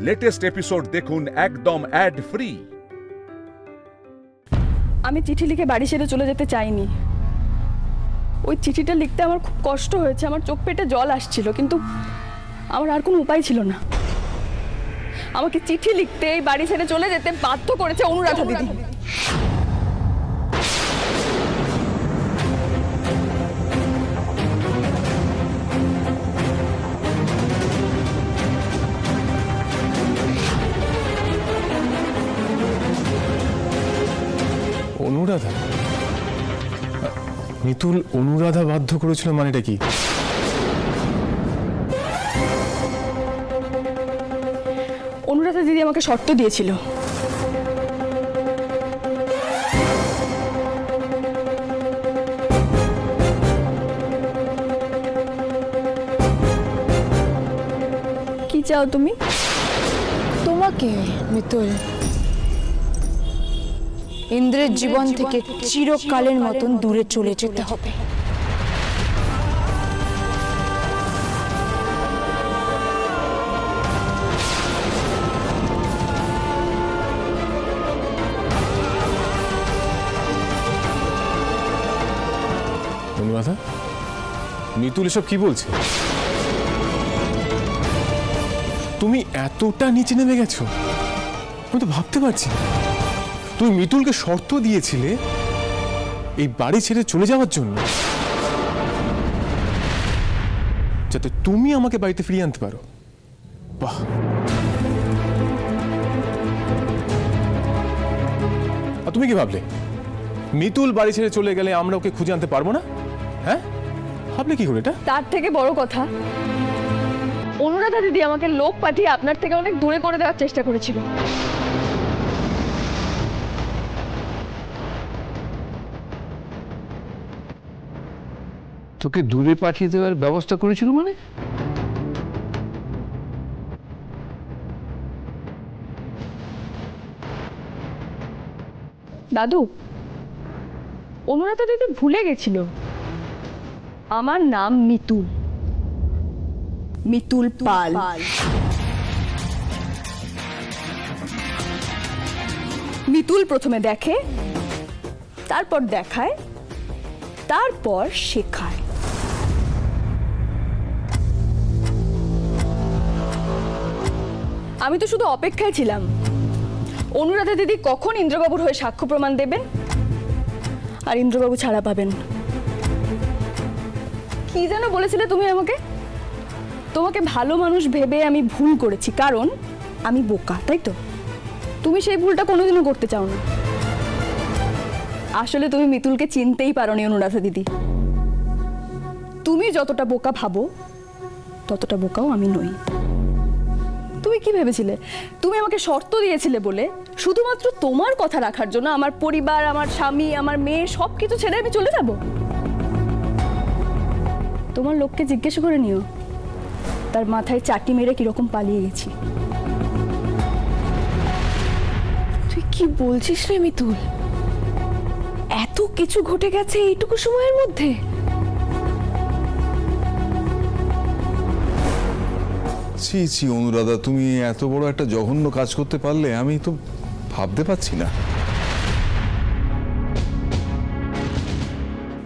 Latest episode দেখুন একদম add free. আমি চিঠি লিখে বাড়ি ছেড়ে চলে যেতে চাইনি। ওই চিঠিটা লিখতে আমার খুব কষ্ট হয়েছে, আমার চোখ পেটে জল আসছিল, কিন্তু আমার আর কোনো উপায় ছিল না। আমাকে চিঠি লিখতে এই বাড়ি ছেড়ে চলে যেতে বাধ্য করেছে অনুরাধা দিদি। অনুরাধা? মিতুল অনুরাধা বাধ্য করেছিল মানেটা কি? অনুরাধা দিদি আমাকে শর্ত দিয়েছিল। কি চাও তুমি? তোমাকে মিতুল ইন্দ্রের জীবন থেকে চিরকালের মতন দূরে চলে যেতে হবে। অনুরাধা, মিতুল এসব কি বলছে? তুমি এতটা নিচে নেমে গেছো, আমি তো ভাবতে পারছি না। তুমি মিতুলকে শর্ত দিয়েছিলে এই বাড়ি ছেড়ে চলে যাওয়ার জন্য, যাতে তুমি আমাকে বাড়িতে ফিরিয়ে আনতে পারো। বাহ! আর তুমি কি ভাবলে মিতুল বাড়ি ছেড়ে চলে গেলে আমরা ওকে খুঁজে আনতে পারবো না? হ্যাঁ, ভাবলে কি করে এটা? তার থেকে বড় কথা, অনুরাধা দিদি আমাকে লোক পাঠিয়ে আপনার থেকে অনেক দূরে করে দেওয়ার চেষ্টা করেছিল। তোকে দূরে পাঠিয়ে দেওয়ার ব্যবস্থা করেছিল মানে? দাদু, অনুরাধা দিদি ভুলে গেছিল আমার নাম মিতুল, মিতুল পাল। মিতুল প্রথমে দেখে, তারপর দেখায়, তারপর শেখায়। আমি তো শুধু অপেক্ষায় ছিলাম অনুরাধা দিদি কখন ইন্দ্রবাবুর হয়ে সাক্ষ্য প্রমাণ দেবেন আর ইন্দ্রবাবু ছাড়া পাবেন। কি যেন বলেছিলে তুমি আমাকে? তোমাকে ভালো মানুষ ভেবে আমি ভুল করেছি, কারণ আমি বোকা, তাই তো? তুমি সেই ভুলটা কোনোদিনও করতে চাও না। আসলে তুমি মিতুলকে চিনতেই পারোনি অনুরাধা দিদি। তুমি যতটা বোকা ভাবো ততটা বোকাও আমি নই। তুমি কি ভেবেছিলে তুমি আমাকে শর্ত দিয়েছিলে বলে শুধুমাত্র তোমার কথা রাখার জন্য আমার পরিবার, আমার স্বামী, আমার মেয়ে সবকিছু ছেড়ে আমি চলে যাব? তোমার লোককে জিজ্ঞেস করে নিও তার মাথায় চাটি মেরে কিরকম পালিয়ে গেছি। তুই কি বলছিস রে মিতুল? এত কিছু ঘটে গেছে এইটুকু সময়ের মধ্যে? ছি ছি অনুরাধা, তুমি এত বড় একটা জঘন্য কাজ করতে পারলে আমি তো ভাবতে পারছি না।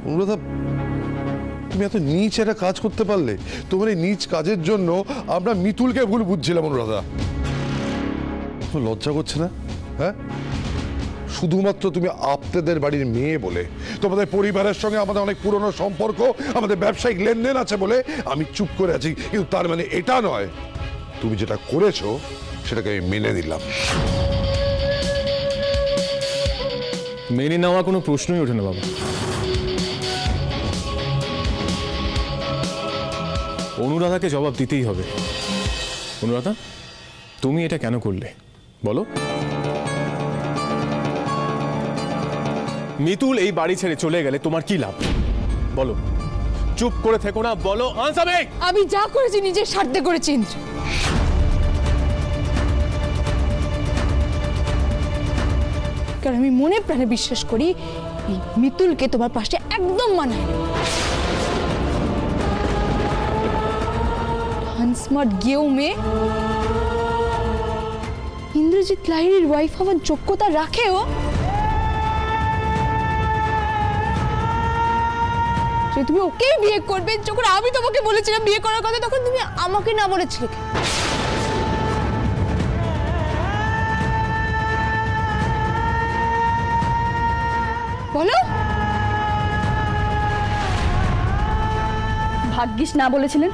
অনুরাধা, তুমি এত নীচ একটা কাজ করতে পারলে? তোমার এই নীচ কাজের জন্য আমরা মিতুলকে ভুল বুঝছিলাম। অনুরাধা, তোমার লজ্জা করছে না? হ্যাঁ, শুধুমাত্র তুমি আপ্তেদের বাড়ির মেয়ে বলে, তোমাদের পরিবারের সঙ্গে আমাদের অনেক পুরনো সম্পর্ক, আমাদের ব্যবসায়িক লেনদেন আছে বলে আমি চুপ করে আছি, কিন্তু তার মানে এটা নয় তুমি যেটা করেছো সেটাকে আমি মেনে নিলাম। মেনে নেওয়া কোনো প্রশ্নই ওঠে না বাবা। অনুরাধাকে জবাব দিতেই হবে। অনুরাধা, তুমি এটা কেন করলে বলো? মিতুল এই বাড়ি ছেড়ে চলে গেলে তোমার কি লাভ বলো? চুপ করে থেকো না, বলো। Answer me. আমি যা করেছি নিজের স্বার্থে করেছি ইন্দ্র। কারণ আমি মনে প্রাণে বিশ্বাস করি এই মিতুলকে তোমার পাশে একদম মানায়। আনস্মার্ট গেও মেয়ে, সত্যজিৎ লাহিড়ীর ওয়াইফ হওয়ার যোগ্যতা রাখে ও? যে তুমি ওকেই বিয়ে করবে, যখন আমি তোমাকে বলেছিলাম বিয়ে করার কথা তখন তুমি আমাকে না বলেছিলে কেন? বলো। ভাগ্যিস না বলেছিলেন,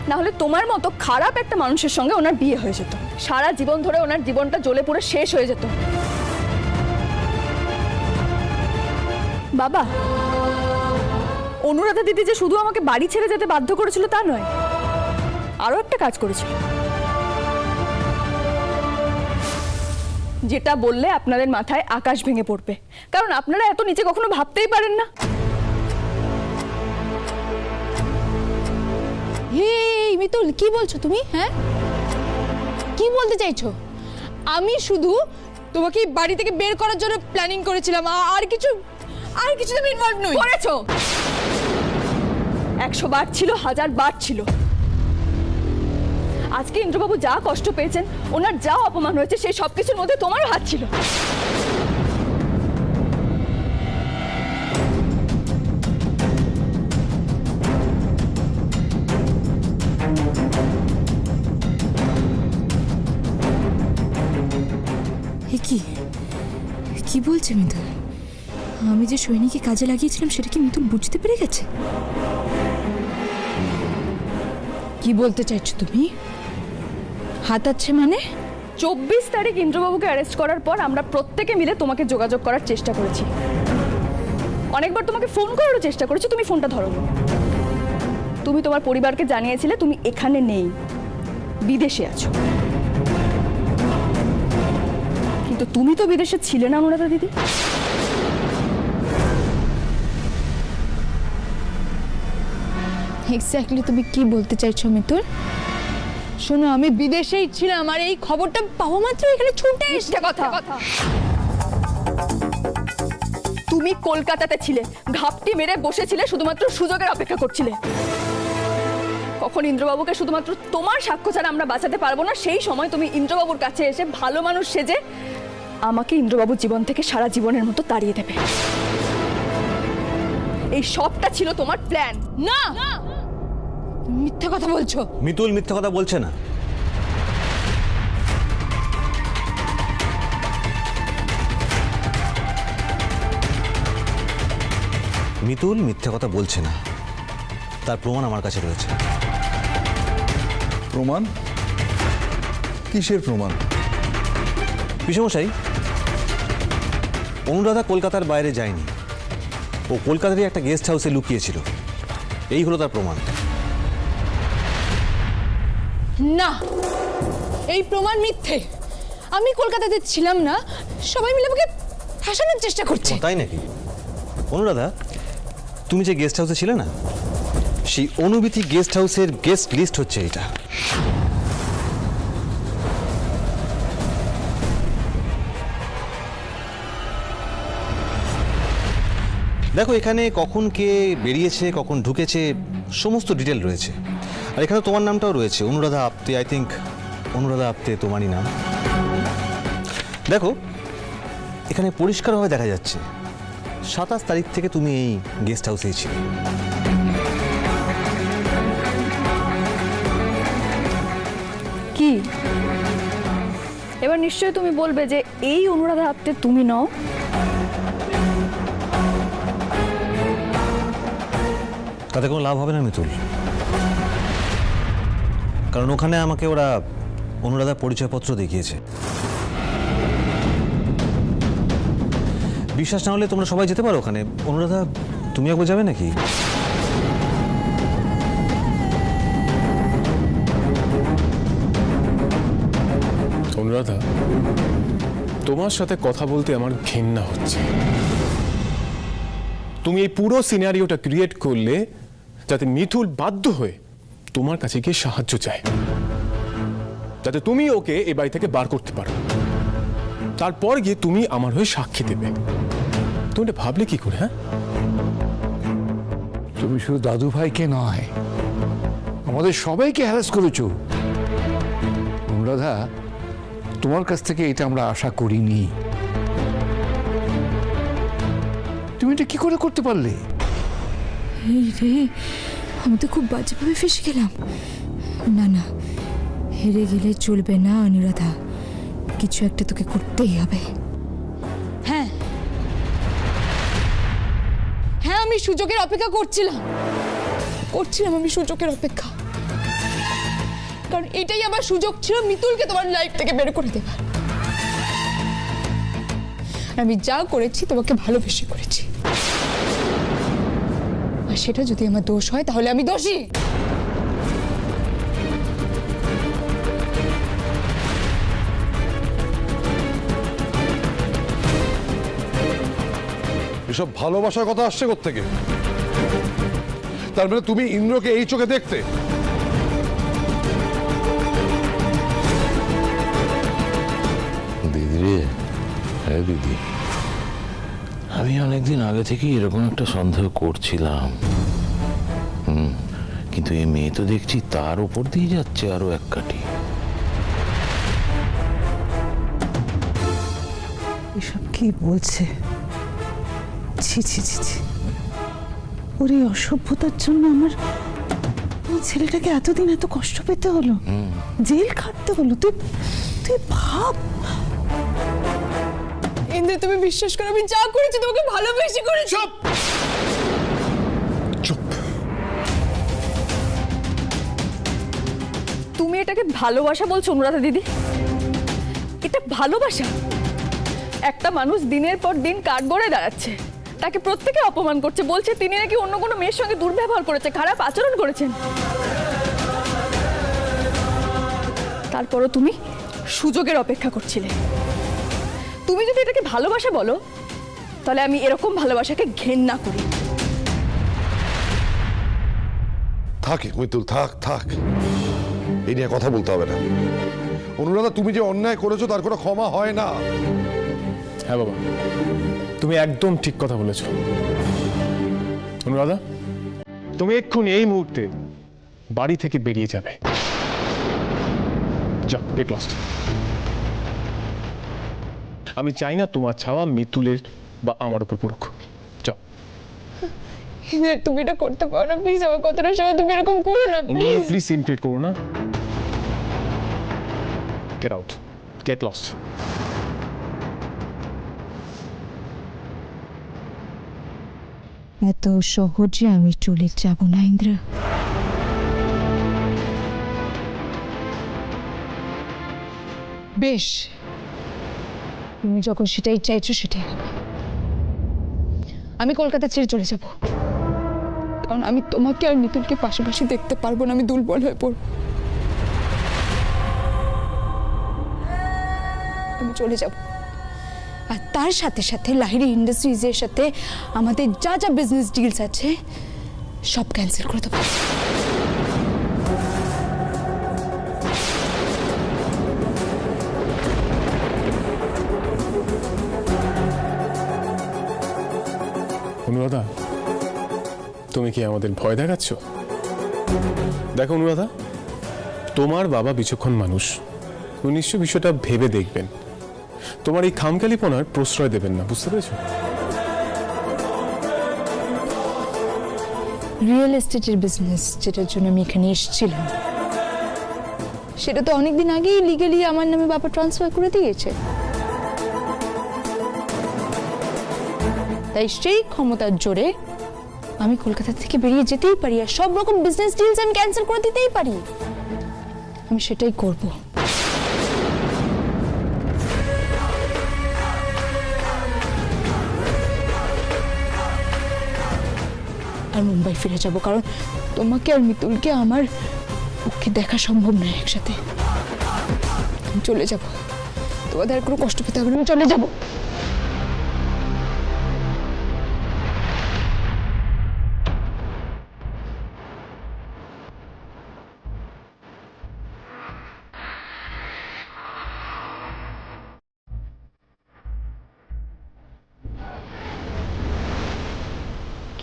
না হলে তোমার মতো খারাপ একটা মানুষের সঙ্গে ওনার বিয়ে হয়ে যেত, সারা জীবন ধরে ওনার জীবনটা জ্বলে পুড়ে শেষ হয়ে যেত। বাবা, অনুরাধা দিদি যে শুধু আমাকে বাড়ি ছেড়ে যেতে বাধ্য করেছিল তা নয়, আরো একটা কাজ করেছিল, যেটা বললে আপনাদের মাথায় আকাশ ভেঙে পড়বে, কারণ আপনারা এত নিচে কখনো ভাবতেই পারেন না। এই মিতুল, কি বলছো তুমি? হ্যাঁ, কি বলতে চাইছো? আমি শুধু তোমাকে বাড়ি থেকে বের করার জন্য প্ল্যানিং করেছিলাম, আর কিছু তুমি ইনভলভ নই। করেছো, 100 বার ছিল, 1000 বার ছিল। আজকে ইন্দ্রবাবু যা কষ্ট পেয়েছেন, ওনার যা অপমান হয়েছে, সেই সবকিছুর মধ্যে তোমারও হাত ছিল। কি কি বলছে মিতুল? আমি যে সৈনিকে কাজে লাগিয়েছিলাম সেটা কি মিতুল বুঝতে পেরে গেছে? কি বলতে চাইছো তুমি? হাত আছে মানে? 24 তারিখ ইন্দ্রবাবুকে অ্যারেস্ট করার পর আমরা প্রত্যেকে মিলে তোমাকে যোগাযোগ করার চেষ্টা করেছি, অনেকবার তোমাকে ফোন করারও চেষ্টা করেছি, তুমি ফোনটা ধরোনি। তুমি তোমার পরিবারকে জানিয়েছিলে তুমি এখানে নেই, বিদেশে আছো। কিন্তু তুমি তো বিদেশে ছিলে না অনুরাধা দিদি। এক্স্যাক্টলি তুমি কি বলতে চাইছো মিতুল? শোনো, আমি বিদেশেই ছিলাম আর এই খবরটা পাওয়া মাত্র এখানে ছুটে এসেছে। কথা, তুমি কলকাতাতে ছিলে, ঘাপটি মেরে বসেছিলে, শুধুমাত্র সুযোগের অপেক্ষা করছিলে। কখন ইন্দ্রবাবুকে শুধুমাত্র তোমার সাক্ষ্য ছাড়া আমরা বাঁচাতে পারবো না, সেই সময় তুমি ইন্দ্রবাবুর কাছে এসে ভালো মানুষ সেজে আমাকে ইন্দ্রবাবুর জীবন থেকে সারা জীবনের মতো তাড়িয়ে দেবে। এই সবটা ছিল তোমার প্ল্যান। না, মিথ্যে কথা বলছো। মিতুল মিথ্যে কথা বলছে না। মিতুল মিথ্যে কথা বলছে না, তার প্রমাণ আমার কাছে রয়েছে। প্রমাণ? কিসের প্রমাণ? পিসমশাই, অনুরাধা কলকাতার বাইরে যায়নি, ও কলকাতারই একটা গেস্ট হাউসে লুকিয়েছিল, এই হলো তার প্রমাণ। না, এই প্রমাণ মিথ্যে। আমি কলকাতাতে ছিলাম না, সবাই মিলে আমাকে ফাঁসানোর চেষ্টা করছে। তাই নাকি? অনুরাধা, তুমি যে গেস্ট হাউসে ছিলে না, সেই অনুভূতি গেস্ট হাউসের গেস্ট লিস্ট হচ্ছে এটা। দেখো, এখানে কখন কে বেরিয়েছে, কখন ঢুকেছে, সমস্ত ডিটেল রয়েছে। আর এখানে তোমার নামটাও রয়েছে, অনুরাধা আপ্তে। আই থিঙ্ক অনুরাধা আপ্তে তোমারই নাম। দেখো, এখানে পরিষ্কারভাবে দেখা যাচ্ছে 27 তারিখ থেকে তুমি এই গেস্ট হাউসেই ছিলে। কি এবার নিশ্চয়ই তুমি বলবে যে এই অনুরাধা আপ্তে তুমি নও? তাতে কোনো লাভ হবে না মিতুল, কারণ ওখানে আমাকে ওরা অনুরাধার পরিচয়পত্র দেখিয়েছে। বিশ্বাস না হলে তোমরা সবাই যেতে পারো ওখানে। অনুরাধা, তুমি একবার যাবে নাকি? অনুরাধা, তোমার সাথে কথা বলতে আমার ঘেন্না হচ্ছে। তুমি এই পুরো সিনারিওটা ক্রিয়েট করলে যাতে মিতুল বাধ্য হয়ে তোমার কাছে গিয়ে সাহায্য চায়, যাতে তুমি ওকে এই বাড়ি থেকে বার করতে পারো। তারপর গিয়ে তুমি আমার হয়ে সাক্ষী দেবে। তুমি এটা ভাবলে কি করে? হ্যাঁ, তুমি শুধু দাদু ভাইকে নয়, আমাদের সবাইকে হ্যারাস করেছো। অনুরাধা, তোমার কাছ থেকে এটা আমরা আশা করিনি। তুমি এটা কি করে করতে পারলে? এই রে, আমি তো খুব বাজেভাবে ফেসে গেলাম। না না, হেরে গেলে চলবে না অনুরাধা, কিছু একটা তোকে করতেই হবে। হ্যাঁ হ্যাঁ, আমি সুযোগের অপেক্ষা করছিলাম আমি সুযোগের অপেক্ষা, কারণ এটাই আমার সুযোগ ছিল মিতুলকে তোমার লাইফ থেকে বের করে দেবার। আমি যা করেছি তোমাকে ভালোবেসে করেছি, আর সেটা যদি আমার দোষ হয় তাহলে আমি দোষী। এসব ভালোবাসার কথা আসছে কোত্থেকে? তার মানে তুমি ইন্দ্রকে এই চোখে দেখতে? দিদি রে, হ্যাঁ দিদি, আমি অনেকদিন আগে থেকে এরকম একটা সন্দেহ করছিলাম। কিন্তু এই মেয়ে তো দেখছি তার উপর দিয়ে যাচ্ছে আরো এক কাঠি। এসব কি বলছে? ছি ছি ছি ছি, ওর এই অসভ্যতার জন্য আমার ছেলেটাকে এতদিন এত কষ্ট পেতে হলো, জেল খাটতে হলো। তুই তুই ভাব। ইন্দ্র, তুমি বিশ্বাস করো, আমি যা করেছি তোমাকে ভালোবেসে করেছি। চুপ। তুমি এটাকে ভালোবাসা বলছো অনুরাধা দিদি? এটা ভালোবাসা? একটা মানুষ দিনের পর দিন কাঠগড়ায় দাঁড়াচ্ছে, তাকে প্রত্যেকে অপমান করছে, বলছে তিনি নাকি অন্য কোনো মেয়ের সঙ্গে দুর্ব্যবহার করেছে, খারাপ আচরণ করেছেন। তারপরও তুমি সুযোগের অপেক্ষা করছিলে। তুমি যদি এটাকে ভালোবাসা বলো, তাহলে আমি এরকম ভালোবাসাকে ঘেন্না করি। থাকে মিতুল, থাক থাক, এই নিয়ে কথা বলতে হবে না। অনুরাধা, তুমি যে অন্যায় করেছো তার কোনো ক্ষমা হয় না। হ্যাঁ বাবা, তুমি একদম ঠিক কথা বলেছ। অনুরাধা, তুমি এক্ষুনি এই মুহূর্তে বাড়ি থেকে বেরিয়ে যাবে। যাও, গেট লস্ট। আমি চাই না তোমার ছাওয়া মিতুলের বা আমার উপর পড়ুক। যাও। তুমি এটা করতে পারো না, প্লিজ আমার কথাটা শোনো, তুমি এরকম করো না প্লিজ ইনক্রিয়েট করো না। Get out, get lost. এত সহজে আমি চলে যাব না ইন্দ্র। বেশ, তুমি যখন সেটাই চাইছো সেটাই হবে। আমি কলকাতা ছেড়ে চলে যাব, কারণ আমি তোমাকে আর মিতুলকে পাশাপাশি দেখতে পারবো না, আমি দুর্বল হয়ে পড়ব। আমি চলে যাব, আর তার সাথে সাথে লাহিড়ী ইন্ডাস্ট্রিজের সাথে আমাদের যা যা বিজনেস ডিলস আছে সব ক্যান্সেল করে দেবো। অনুরাধা, তুমি কি আমাদের ভয় দেখাচ্ছ? দেখো অনুরাধা, তোমার বাবা বিচক্ষণ মানুষ, উনি নিশ্চয় বিষয়টা ভেবে দেখবেন, তোমার এই খামখেয়ালিপনার প্রশ্রয় দেবেন না, বুঝতে পেরেছো? রিয়েল এস্টেটের বিজনেস যেটার জন্য আমি এখানে এসেছিলাম, সেটা তো অনেকদিন আগেই লিগালি আমার নামে বাবা ট্রান্সফার করে দিয়েছে। তাই সেই ক্ষমতার জোরে আমি কলকাতা থেকে বেরিয়ে যেতেই পারি, আর সব রকম বিজনেস ডিলস আমি ক্যান্সেল করে দিতেই পারি। আমি সেটাই করব। আর মুম্বাই ফিরে যাব, কারণ তোমাকে আর মিতুলকে আমার পক্ষে দেখা সম্ভব নয় একসাথে। আমি চলে যাব, তোমাদের আর কোনো কষ্ট পেতে হবে না, আমি চলে যাব।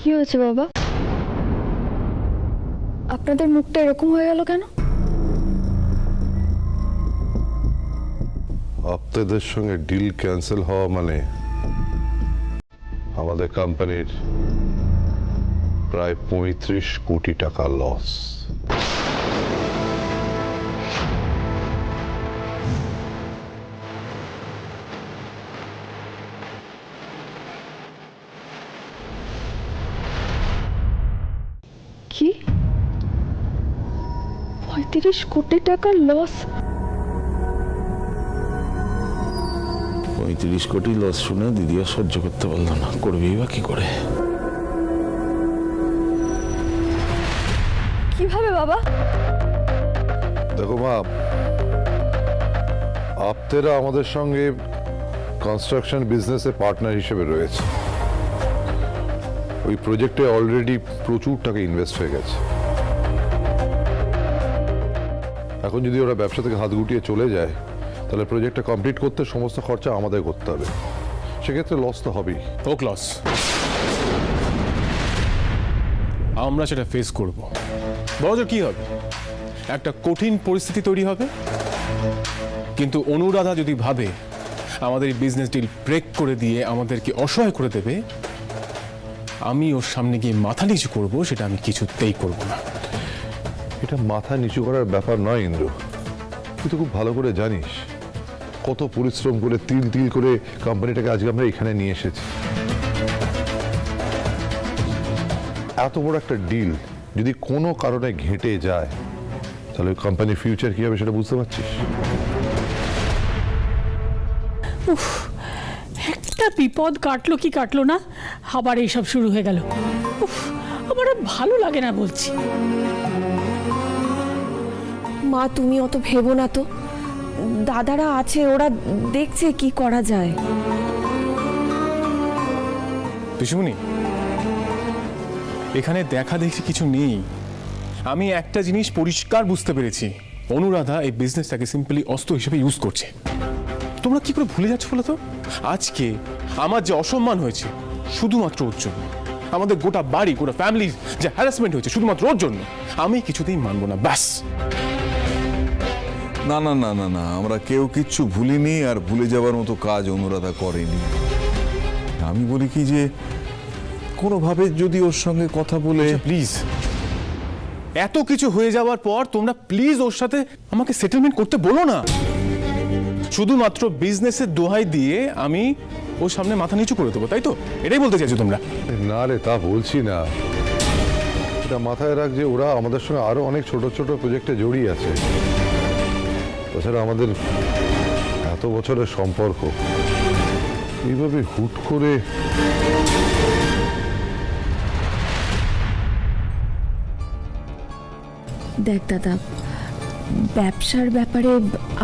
কি হয়েছে বাবা? আপনাদের মুখটা এরকম হয়ে গেল কেন? আপনাদের সঙ্গে ডিল ক্যান্সেল হওয়া মানে আমাদের কোম্পানির প্রায় 35 কোটি টাকা লস। কি 35 কোটি টাকার লস? 35 কোটি লস শুনে দিদি আর সহ্য করতে পারলো না, করবেই বা কি করে? কিভাবে বাবা? দেখো মা, আপনারা আমাদের সঙ্গে কনস্ট্রাকশন বিজনেসে পার্টনার হিসেবে রয়েছে। ওই প্রজেক্টে অলরেডি প্রচুর টাকা ইনভেস্ট হয়ে গেছে। এখন যদি ওরা ব্যবসা থেকে হাত গুটিয়ে চলে যায়, তাহলে প্রজেক্টটা কমপ্লিট করতে সমস্ত খরচা আমাদের করতে হবে। সেক্ষেত্রে লস তো হবেই। হোক লস, আমরা সেটা ফেস করব। বড়জোর কি হবে, একটা কঠিন পরিস্থিতি তৈরি হবে। কিন্তু অনুরাধা যদি ভাবে আমাদের এই বিজনেস ডিল ব্রেক করে দিয়ে আমাদেরকে অসহায় করে দেবে, আমি ওর সামনে গিয়ে মাথা নিচু করবো, সেটা আমি কিছুতেই করব না। এটা মাথা নিচু করার ব্যাপার নয় ইন্দ্র, তুই তো খুব ভালো করে জানিস কত পরিশ্রম করে তিল তিল করে কোম্পানিটাকে আজকে আমরা এখানে নিয়ে এসেছি। এত বড় একটা ডিল যদি কোনো কারণে ঘেঁটে যায়, তাহলে কোম্পানির ফিউচার কি হবে সেটা বুঝতে পারছিস? একটা বিপদ কাটলো কি কাটলো না, আবার এইসব শুরু হয়ে গেল। আমার আর ভালো লাগে না বলছি। মা তুমি অত ভেবো না তো, দাদারা আছে, ওরা দেখছে কি করা যায়। পিসুমনি, এখানে দেখা দেখি কিছু নেই। আমি একটা জিনিস পরিষ্কার বুঝতে পেরেছি, অনুরাধা এই বিজনেসটাকে সিম্পলি অস্ত্র হিসেবে ইউজ করছে। তোমরা কি করে ভুলে যাচ্ছ বলো তো? আজকে আমার যে অসম্মান হয়েছে শুধুমাত্র ওর জন্য, আমাদের গোটা বাড়ি গোটা ফ্যামিলির যে হ্যারাসমেন্ট হয়েছে শুধুমাত্র ওর জন্য, আমি কিছুতেই মানবো না। ব্যাস। না না না না না, আমরা কেউ কিচ্ছু ভুলিনি, আর ভুলে যাওয়ার মতো কাজ অনুরাধা করেনি। আমি বলি কি যে কোনোভাবে যদি ওর সঙ্গে কথা বলে, প্লিজ, এত কিছু হয়ে যাওয়ার পর তোমরা প্লিজ ওর সাথে আমাকে সেটেলমেন্ট করতে বলো না। শুধুমাত্র বিজনেসের দোহাই দিয়ে আমি ওর সামনে মাথা নিচু করে দেবো, তাই তো? এটাই বলতে চাইছো তোমরা? না রে, তা বলছি না। এটা মাথায় রাখ যে ওরা আমাদের সঙ্গে আরো অনেক ছোট ছোট প্রজেক্টে জড়িয়ে আছে। তাছাড়া আমাদের এত বছরের সম্পর্ক, এইভাবে হুট করে দেখ দাদা, ব্যবসার ব্যাপারে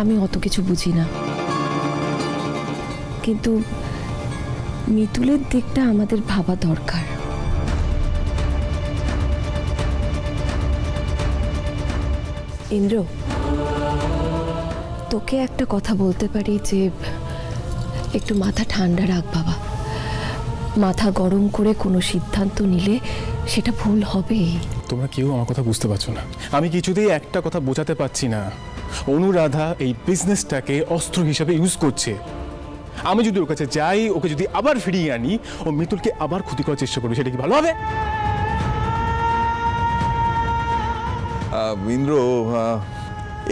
আমি অত কিছু বুঝি না, কিন্তু মিতুলের দিকটা আমাদের ভাবা দরকার। ইন্দ্র, তোকে একটা কথা বলতে পারি যে একটু মাথা ঠান্ডা রাখ বাবা। মাথা গরম করে কোনো সিদ্ধান্ত নিলে সেটা ভুল হবেই। তোমরা কেউ আমার কথা বুঝতে পারছো না। আমি কিছুতেই একটা কথা বোঝাতে পারছি না, অনুরাধা এই বিজনেসটাকে অস্ত্র হিসাবে ইউজ করছে। আমি যদি ওর কাছে যাই, ওকে যদি আবার ফিরিয়ে আনি, ও মিতুলকে আবার ক্ষতি করার চেষ্টা করবে। সেটা কি ভালো হবে? ইন্দ্র,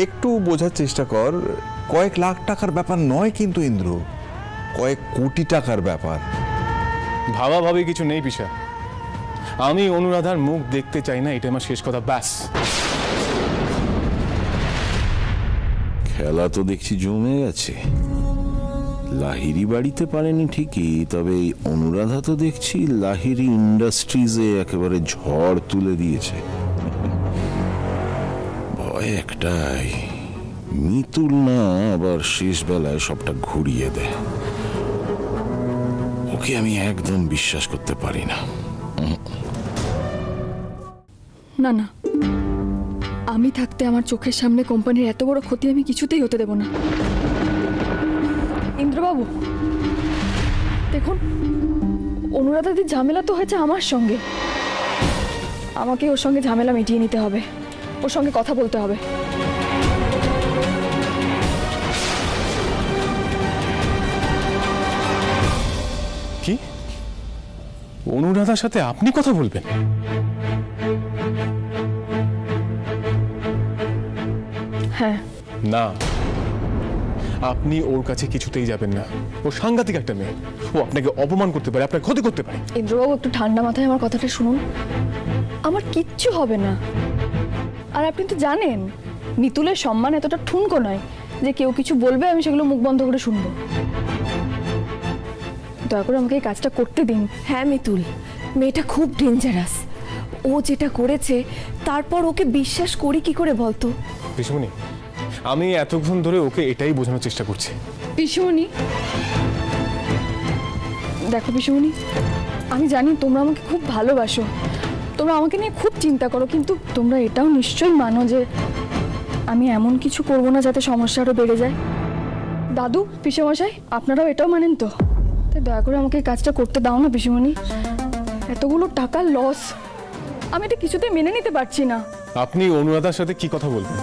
একটু বোঝার চেষ্টা কর। কয়েক লাখ টাকার ব্যাপার নয় কিন্তু ইন্দ্র, কয়েক কোটি টাকার ব্যাপার। ভাবাভাবি কিছু নেই পিসা, আমি অনুরাধার মুখ দেখতে চাই না, এটা আমার শেষ কথা। ব্যাস। খেলা তো দেখছি জমে গেছে। লাহিড়ী বাড়িতে পারেনি ঠিকই, তবে এই অনুরাধা তো দেখছি লাহিড়ী ইন্ডাস্ট্রিজে একেবারে ঝড় তুলে দিয়েছে। ভয় একটাই, মিতুল না আবার শেষ বেলায় সবটা ঘুরিয়ে দেয়। ওকে আমি একদম বিশ্বাস করতে পারি না। না না, আমি থাকতে আমার চোখের সামনে কোম্পানির এত বড় ক্ষতি আমি কিছুতেই হতে দেব না। ইন্দ্রবাবু দেখুন, অনুরাধাদির ঝামেলা তো হয়েছে আমার সঙ্গে, আমাকে ওর সঙ্গে ঝামেলা মিটিয়ে নিতে হবে, ওর সঙ্গে কথা বলতে হবে। অনুরাধার সাথে আপনি কথা বলবেন? হ্যাঁ। না, আপনি ওর কাছে কিছুতেই যাবেন না। ও সাংঘাতিক একটা মেয়ে। ও আপনাকে অপমান করতে পারে, আপনার ক্ষতি করতে পারে। ইন্দ্রবাবু, একটু ঠান্ডা মাথায় আমার কথাটা শুনুন। আমার কিচ্ছু হবে না। আর আপনি তো জানেন মিতুলের সম্মান এতটা ঠুনকো নয় যে কেউ কিছু বলবে আমি সেগুলো মুখ বন্ধ করে শুনবো। দয়া করে আমাকে এই কাজটা করতে দিন। হ্যাঁ মিতুল, মেয়েটা খুব ডেঞ্জারাস। ও যেটা করেছে তারপর ওকে বিশ্বাস করি কি করে বলতো? পিসমণি, আমি এতক্ষণ ধরে ওকে এটাই বোঝানোর চেষ্টা করছি। পিসুমণি, দেখো পিসুমণি, আমি জানি তোমরা আমাকে খুব ভালোবাসো, তোমরা আমাকে নিয়ে খুব চিন্তা করো, কিন্তু তোমরা এটাও নিশ্চয়ই মানো যে আমি এমন কিছু করবো না যাতে সমস্যা আরও বেড়ে যায়। দাদু, পিসেমশাই, আপনারাও এটাও মানেন তো? তাই দয়া করে আমাকে এই কাজটা করতে দাও না পিসুমণি। এতগুলো টাকার লস, আমি এটা কিছুতেই মেনে নিতে পারছি না। আপনি অনুরাধার সাথে কি কথা বলবেন?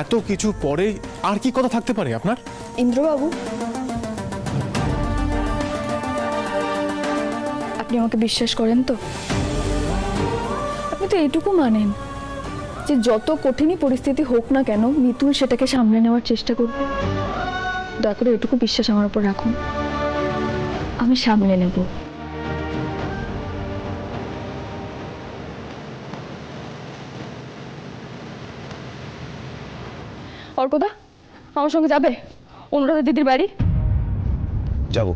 এত কিছু পরে আর কি কথা থাকতে পারে আপনার? ইন্দ্রবাবু, আপনি আমাকে বিশ্বাস করেন তো? আপনি তো এইটুকু মানেন যে যত কঠিনই পরিস্থিতি হোক না কেন মিতুল সেটাকে সামলে নেওয়ার চেষ্টা করবে। দয়া করে এটুকু বিশ্বাস আমার উপর রাখুন, আমি সামলে নেব। অর্কদা, আমার সঙ্গে যাবে অনুরাধা দিদির বাড়ি? যাবো।